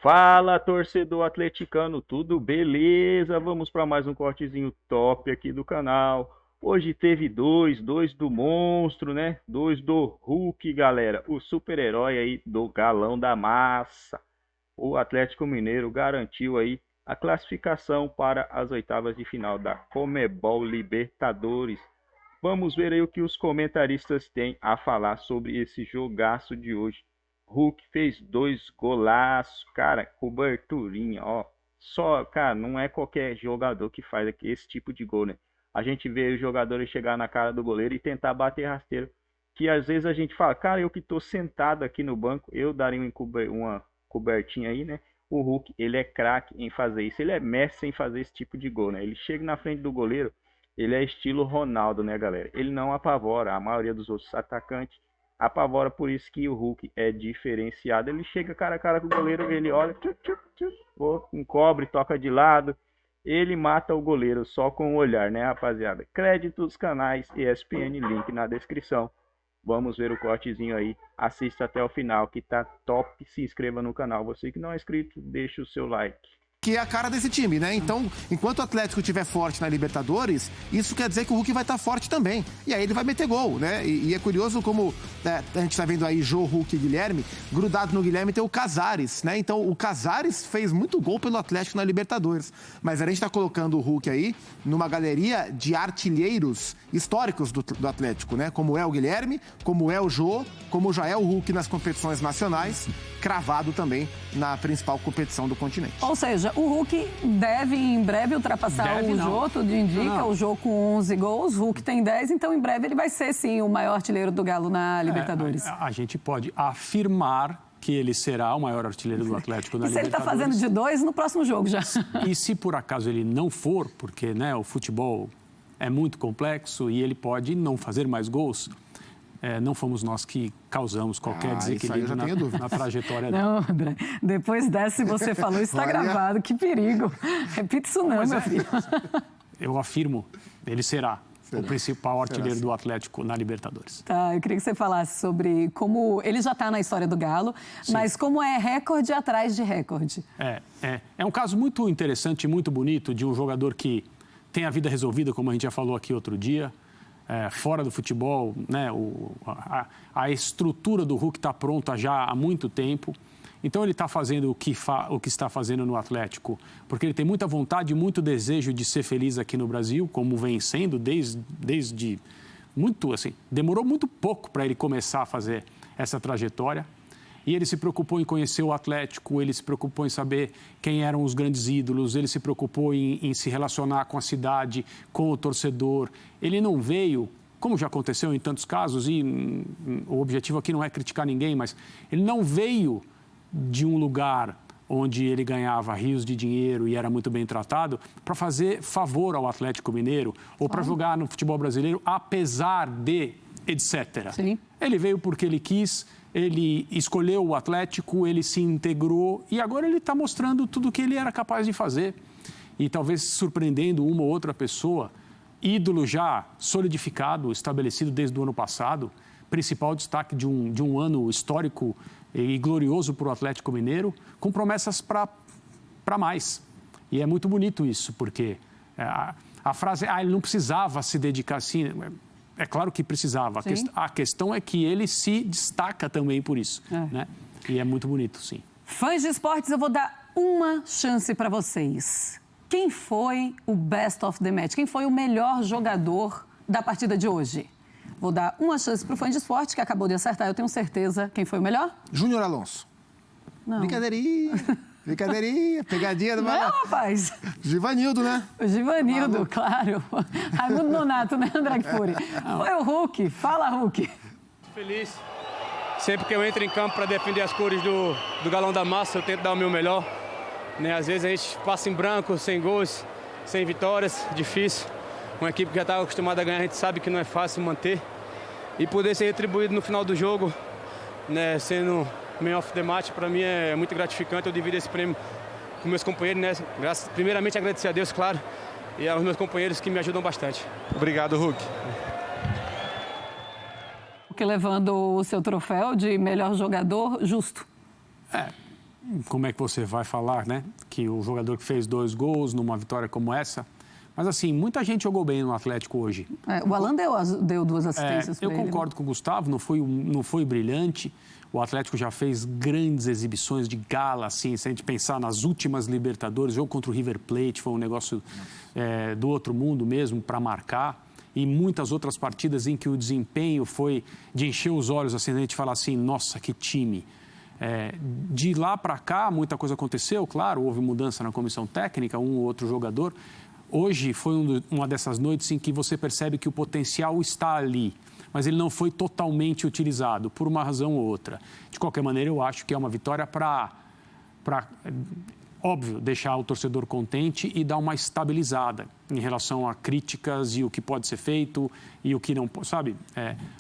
Fala, torcedor atleticano, tudo beleza? Vamos para mais um cortezinho top aqui do canal. Hoje teve dois do monstro, né? Dois do Hulk, galera. O super-herói aí do Galão da Massa. O Atlético Mineiro garantiu aí a classificação para as oitavas de final da Conmebol Libertadores. Vamos ver aí o que os comentaristas têm a falar sobre esse jogaço de hoje. Hulk fez dois golaços, cara, coberturinha, ó. Só, cara, não é qualquer jogador que faz aqui esse tipo de gol, né? A gente vê os jogadores chegar na cara do goleiro e tentar bater rasteiro. Que às vezes a gente fala, cara, eu que tô sentado aqui no banco, eu daria uma cobertinha aí, né? O Hulk, ele é craque em fazer isso. Ele é mestre em fazer esse tipo de gol, né? Ele chega na frente do goleiro, ele é estilo Ronaldo, né, galera? Ele não apavora a maioria dos outros atacantes apavora, por isso que o Hulk é diferenciado. Ele chega cara a cara com o goleiro, ele olha, encobre, toca de lado, ele mata o goleiro só com o olhar, né, rapaziada? Créditos, canais, ESPN, link na descrição. Vamos ver o cortezinho aí, assista até o final que tá top, se inscreva no canal. Você que não é inscrito, deixa o seu like. Que é a cara desse time, né? Então, enquanto o Atlético estiver forte na Libertadores, isso quer dizer que o Hulk vai estar forte também. E aí ele vai meter gol, né? E é curioso como a gente está vendo aí Jô, Hulk e Guilherme, grudado no Guilherme tem o Casares, né? Então, o Casares fez muito gol pelo Atlético na Libertadores. Mas a gente está colocando o Hulk aí numa galeria de artilheiros históricos do Atlético, né? Como é o Guilherme, como é o Jô, como já é o Hulk nas competições nacionais, cravado também na principal competição do continente. Ou seja, o Hulk deve em breve ultrapassar o Jô, tudo indica, o Jô com 11 gols, o Hulk tem 10, então em breve ele vai ser sim o maior artilheiro do Galo na Libertadores. A gente pode afirmar que ele será o maior artilheiro do Atlético na Libertadores. E se ele está fazendo de 2 no próximo jogo já? E se por acaso ele não for, porque né, o futebol é muito complexo e ele pode não fazer mais gols, não fomos nós que causamos qualquer desequilíbrio na trajetória dele. Não, André, depois dessa, se você falou, isso está gravado, que perigo. Repita isso não, meu filho. Eu afirmo, ele será o principal artilheiro do Atlético na Libertadores. Tá, eu queria que você falasse sobre como ele já está na história do Galo, sim, mas como é recorde atrás de recorde. É um caso muito interessante e muito bonito de um jogador que tem a vida resolvida, como a gente já falou aqui outro dia, fora do futebol, né? A estrutura do Hulk está pronta já há muito tempo. Então ele está fazendo o que está fazendo no Atlético, porque ele tem muita vontade e muito desejo de ser feliz aqui no Brasil, como vem sendo desde muito, assim, demorou muito pouco para ele começar a fazer essa trajetória. E ele se preocupou em conhecer o Atlético, ele se preocupou em saber quem eram os grandes ídolos, ele se preocupou em se relacionar com a cidade, com o torcedor. Ele não veio, como já aconteceu em tantos casos, e o objetivo aqui não é criticar ninguém, mas ele não veio de um lugar onde ele ganhava rios de dinheiro e era muito bem tratado, para fazer favor ao Atlético Mineiro ou para jogar no futebol brasileiro, apesar de, etc. Sim. Ele veio porque ele quis, ele escolheu o Atlético, ele se integrou e agora ele está mostrando tudo o que ele era capaz de fazer. E talvez surpreendendo uma ou outra pessoa, ídolo já solidificado, estabelecido desde o ano passado, principal destaque de um ano histórico e glorioso para o Atlético Mineiro, com promessas para mais. E é muito bonito isso, porque a frase, ele não precisava se dedicar assim, é claro que precisava. A questão é que ele se destaca também por isso, né? E é muito bonito, sim. Fãs de esportes, eu vou dar uma chance para vocês. Quem foi o best of the match? Quem foi o melhor jogador da partida de hoje? Vou dar uma chance para o fã de esporte, que acabou de acertar, eu tenho certeza. Quem foi o melhor? Júnior Alonso. Não. Brincadeirinha, pegadinha do Não, rapaz. Givanildo, né? O Givanildo, claro. Raimundo Nonato, né, André Fury? Foi o Hulk. Fala, Hulk. Feliz. Sempre que eu entro em campo para defender as cores do Galão da Massa, eu tento dar o meu melhor. Né? Às vezes a gente passa em branco, sem gols, sem vitórias, difícil. Uma equipe que já está acostumada a ganhar, a gente sabe que não é fácil manter. E poder ser retribuído no final do jogo, né, sendo man of the match, para mim é muito gratificante. Eu divido esse prêmio com meus companheiros, né? Primeiramente agradecer a Deus, claro, e aos meus companheiros que me ajudam bastante. Obrigado, Hulk. Levando o seu troféu de melhor jogador justo. como é que você vai falar, né? Que o jogador que fez 2 gols numa vitória como essa. Mas, assim, muita gente jogou bem no Atlético hoje. O Alan deu 2 assistências para ele. Eu concordo com o Gustavo, não foi brilhante. O Atlético já fez grandes exibições de gala, assim, se a gente pensar nas últimas Libertadores, jogo contra o River Plate, foi um negócio do outro mundo mesmo, para marcar. E muitas outras partidas em que o desempenho foi de encher os olhos, assim, a gente fala assim, nossa, que time. De lá para cá, muita coisa aconteceu, claro, houve mudança na comissão técnica, um ou outro jogador. Hoje foi uma dessas noites em que você percebe que o potencial está ali, mas ele não foi totalmente utilizado, por uma razão ou outra. De qualquer maneira, eu acho que é uma vitória para óbvio, deixar o torcedor contente e dar uma estabilizada em relação a críticas e o que pode ser feito e o que não pode, sabe?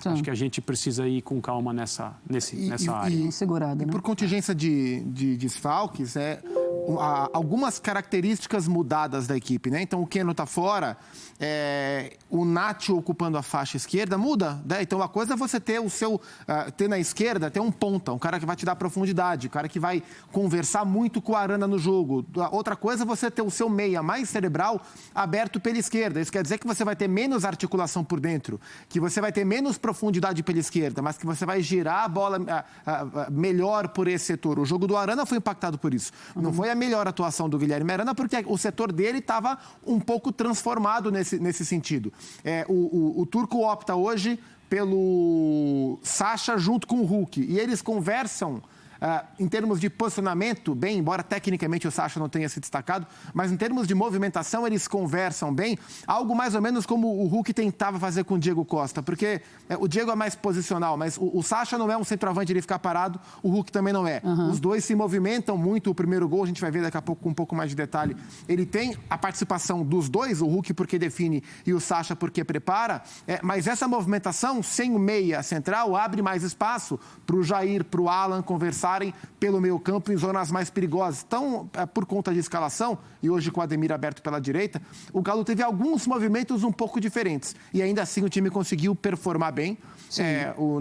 Acho que a gente precisa ir com calma nessa área. Segurada, né? Por contingência de desfalques, algumas características mudadas da equipe, né? Então, o Keno está fora, o Nacho ocupando a faixa esquerda, muda, né? Então, a coisa é você ter ter na esquerda, ter um ponta, um cara que vai te dar profundidade, um cara que vai conversar muito com a Arana no jogo. Outra coisa é você ter o seu meia mais cerebral aberto pela esquerda. Isso quer dizer que você vai ter menos articulação por dentro, que você vai ter menos profundidade pela esquerda, mas que você vai girar a bola melhor por esse setor. O jogo do Arana foi impactado por isso. Não foi a melhor atuação do Guilherme Arana, porque o setor dele estava um pouco transformado nesse sentido. O Turco opta hoje pelo Sacha junto com o Hulk, e eles conversam em termos de posicionamento, bem, embora tecnicamente o Sacha não tenha se destacado, mas em termos de movimentação eles conversam bem, algo mais ou menos como o Hulk tentava fazer com o Diego Costa, porque o Diego é mais posicional, mas o Sacha não é um centroavante, ele ficar parado, o Hulk também não é. Os dois se movimentam muito, o primeiro gol, a gente vai ver daqui a pouco com um pouco mais de detalhe, ele tem a participação dos dois, o Hulk porque define e o Sacha porque prepara, mas essa movimentação sem o meia central abre mais espaço para o Jair, para o Alan conversar pelo meio campo em zonas mais perigosas. Então, por conta de escalação, e hoje com o Ademir aberto pela direita, o Galo teve alguns movimentos um pouco diferentes. E ainda assim o time conseguiu performar bem.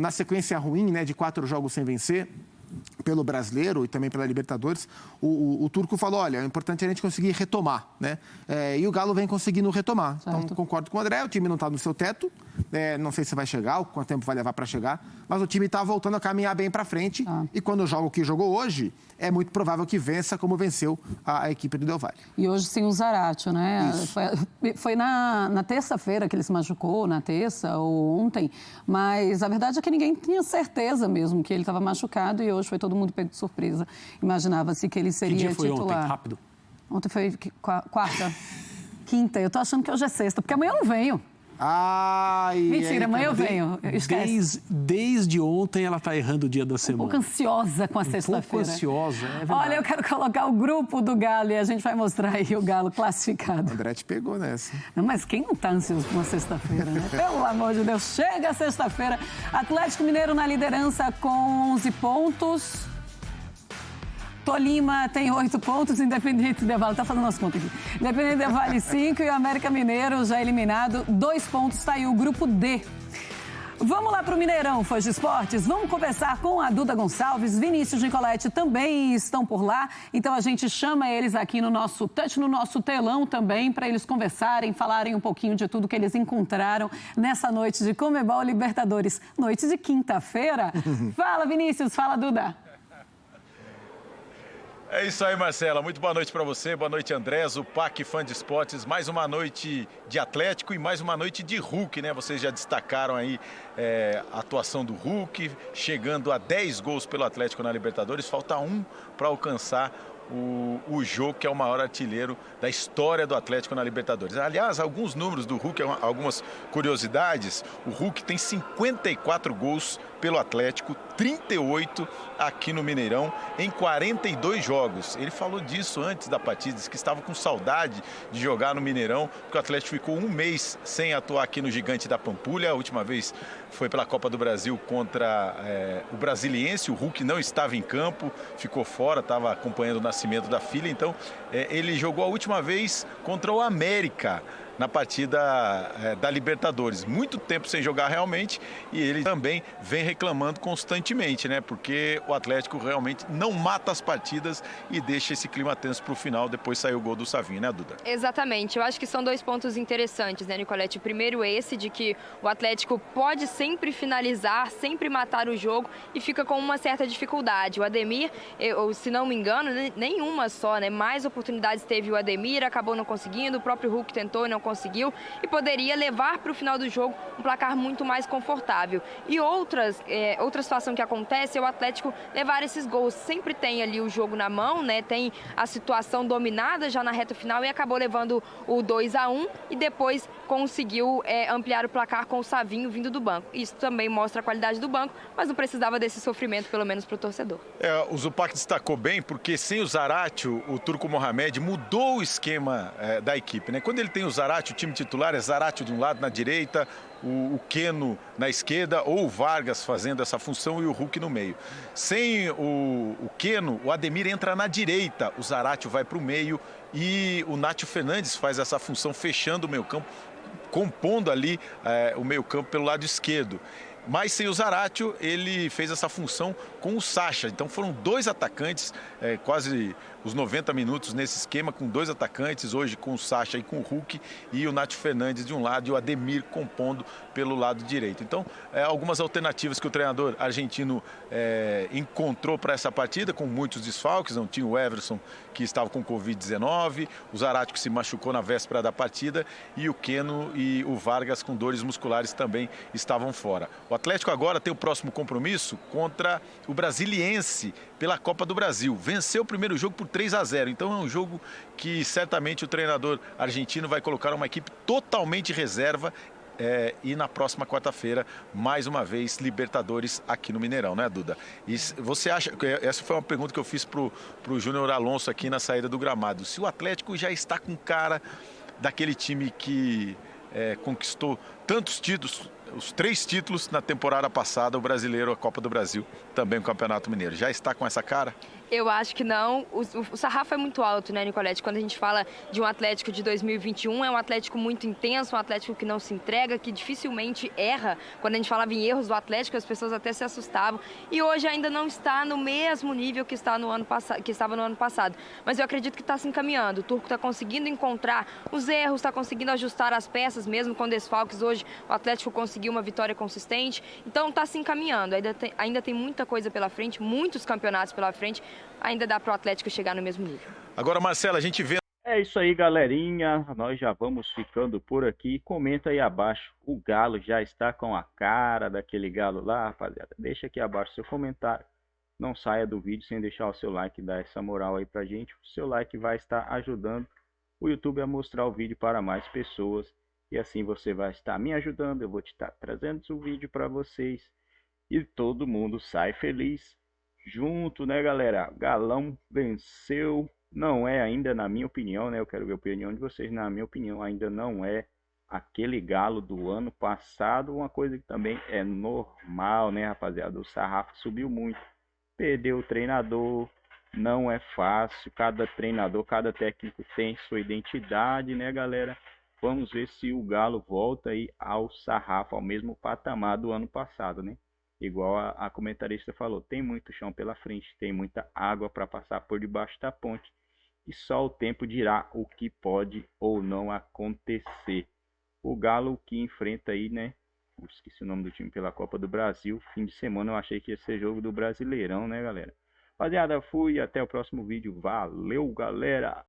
Na sequência ruim, né, de 4 jogos sem vencer, pelo Brasileiro e também pela Libertadores, o Turco falou, olha, é importante a gente conseguir retomar, né? E o Galo vem conseguindo retomar. Certo. Então, concordo com o André, o time não está no seu teto, não sei se vai chegar, quanto tempo vai levar para chegar, mas o time está voltando a caminhar bem para frente e quando joga o que jogou hoje, é muito provável que vença como venceu a equipe do Del Valle. E hoje sim o Zaratio, né? Foi na terça-feira que ele se machucou, na terça ou ontem, mas a verdade é que ninguém tinha certeza mesmo que ele estava machucado e hoje foi todo mundo pego de surpresa. Imaginava-se que ele seria titular. Que dia foi titular. ontem? Rápido. Ontem foi quarta, quinta. Eu tô achando que hoje é sexta, porque amanhã eu não venho. Mentira, amanhã eu venho. Esquece. Desde ontem ela está errando o dia da semana. Um pouco ansiosa com a sexta-feira. Um pouco ansiosa, é verdade. Olha, eu quero colocar o grupo do Galo e a gente vai mostrar aí o Galo classificado. O André te pegou nessa. Não, mas quem não está ansioso com uma sexta-feira, né? Pelo amor de Deus, chega a sexta-feira. Atlético Mineiro na liderança com 11 pontos. Tolima tem 8 pontos, Independente Del Valle, tá fazendo as contas aqui. Independente Del Valle 5 e o América Mineiro já eliminado, 2 pontos, tá aí o grupo D. Vamos lá para o Mineirão, fãs de esportes. Vamos conversar com a Duda Gonçalves, Vinícius Nicoletti também estão por lá. Então a gente chama eles aqui no nosso touch, no nosso telão também, para eles conversarem, falarem um pouquinho de tudo que eles encontraram nessa noite de Conmebol Libertadores, noite de quinta-feira. Fala, Vinícius, fala, Duda. É isso aí, Marcela. Muito boa noite para você. Boa noite, André, Zupac, fã de esportes. Mais uma noite de Atlético e mais uma noite de Hulk, né? Vocês já destacaram aí a atuação do Hulk, chegando a 10 gols pelo Atlético na Libertadores. Falta 1 para alcançar o Jô, que é o maior artilheiro da história do Atlético na Libertadores. Aliás, alguns números do Hulk, algumas curiosidades. O Hulk tem 54 gols pelo Atlético, 38 aqui no Mineirão, em 42 jogos. Ele falou disso antes da partida, disse que estava com saudade de jogar no Mineirão, porque o Atlético ficou 1 mês sem atuar aqui no Gigante da Pampulha. A última vez foi pela Copa do Brasil contra o Brasiliense. O Hulk não estava em campo, ficou fora, estava acompanhando o nascimento da filha. Então, ele jogou a última vez contra o América, na partida da Libertadores. Muito tempo sem jogar realmente, e ele também vem reclamando constantemente, né? Porque o Atlético realmente não mata as partidas e deixa esse clima tenso para o final. Depois saiu o gol do Savinho, né, Duda? Exatamente. Eu acho que são dois pontos interessantes, né, Nicolete? O primeiro é esse de que o Atlético pode sempre finalizar, sempre matar o jogo e fica com uma certa dificuldade. O Ademir, se não me engano, nenhuma só, né? Mais oportunidades teve o Ademir, acabou não conseguindo, o próprio Hulk tentou e não conseguiu, e poderia levar para o final do jogo um placar muito mais confortável. E outra situação que acontece é o Atlético levar esses gols. Sempre tem ali o jogo na mão, né? Tem a situação dominada já na reta final e acabou levando o 2-1 e depois conseguiu ampliar o placar com o Savinho vindo do banco. Isso também mostra a qualidade do banco, mas não precisava desse sofrimento, pelo menos para o torcedor. O Zupac destacou bem, porque sem o Zaratio, o Turco Mohamed mudou o esquema da equipe, né? Quando ele tem o Zaratio, o time titular é Zaratio de um lado, na direita, o Keno na esquerda, ou o Vargas fazendo essa função e o Hulk no meio. Sem o Keno, o Ademir entra na direita, o Zaratio vai para o meio e o Nátio Fernandes faz essa função fechando o meio campo, compondo ali o meio campo pelo lado esquerdo. Mas sem o Zaratio, ele fez essa função com o Sacha. Então foram dois atacantes, quase os 90 minutos nesse esquema, com dois atacantes, hoje com o Sacha e com o Hulk, e o Nátio Fernandes de um lado e o Ademir compondo pelo lado direito. Então, algumas alternativas que o treinador argentino encontrou para essa partida, com muitos desfalques. Não tinha o Everson, que estava com Covid-19, o Zaratio, que se machucou na véspera da partida, e o Keno e o Vargas, com dores musculares, também estavam fora. O Atlético agora tem o próximo compromisso contra o Brasiliense pela Copa do Brasil. Venceu o primeiro jogo por 3-0. Então é um jogo que certamente o treinador argentino vai colocar uma equipe totalmente reserva. E na próxima quarta-feira, mais uma vez, Libertadores aqui no Mineirão, né, Duda? E você acha, essa foi uma pergunta que eu fiz pro Júnior Alonso aqui na saída do gramado, se o Atlético já está com cara daquele time que conquistou tantos títulos, os 3 títulos na temporada passada, o Brasileiro, a Copa do Brasil, também o Campeonato Mineiro. Já está com essa cara? Eu acho que não. O sarrafo é muito alto, né, Nicolete? Quando a gente fala de um Atlético de 2021, é um Atlético muito intenso, um Atlético que não se entrega, que dificilmente erra. Quando a gente falava em erros do Atlético, as pessoas até se assustavam. E hoje ainda não está no mesmo nível que estava no ano passado. Mas eu acredito que está se encaminhando. O Turco está conseguindo encontrar os erros, está conseguindo ajustar as peças, mesmo com desfalques. Hoje o Atlético conseguiu uma vitória consistente. Então está se encaminhando. Ainda tem muita coisa pela frente, muitos campeonatos pela frente. Ainda dá para o Atlético chegar no mesmo nível. Agora, Marcelo, a gente vê... É isso aí, galerinha. Nós já vamos ficando por aqui. Comenta aí abaixo. O Galo já está com a cara daquele Galo lá, rapaziada. Deixa aqui abaixo seu comentário. Não saia do vídeo sem deixar o seu like, dar essa moral aí pra gente. O seu like vai estar ajudando o YouTube a mostrar o vídeo para mais pessoas. E assim você vai estar me ajudando. Eu vou te estar trazendo o vídeo para vocês. E todo mundo sai feliz. Junto, né, galera? Galão venceu. Não é ainda, na minha opinião, né? Eu quero ver a opinião de vocês. Na minha opinião, ainda não é aquele Galo do ano passado. Uma coisa que também é normal, né, rapaziada? O sarrafo subiu muito. Perdeu o treinador. Não é fácil. Cada treinador, cada técnico tem sua identidade, né, galera? Vamos ver se o Galo volta aí ao sarrafo, ao mesmo patamar do ano passado, né? Igual a comentarista falou, tem muito chão pela frente, tem muita água para passar por debaixo da ponte. E só o tempo dirá o que pode ou não acontecer. O Galo que enfrenta aí, né? Esqueci o nome do time pela Copa do Brasil. Fim de semana eu achei que ia ser jogo do Brasileirão, né, galera? Rapaziada, fui. Até o próximo vídeo. Valeu, galera!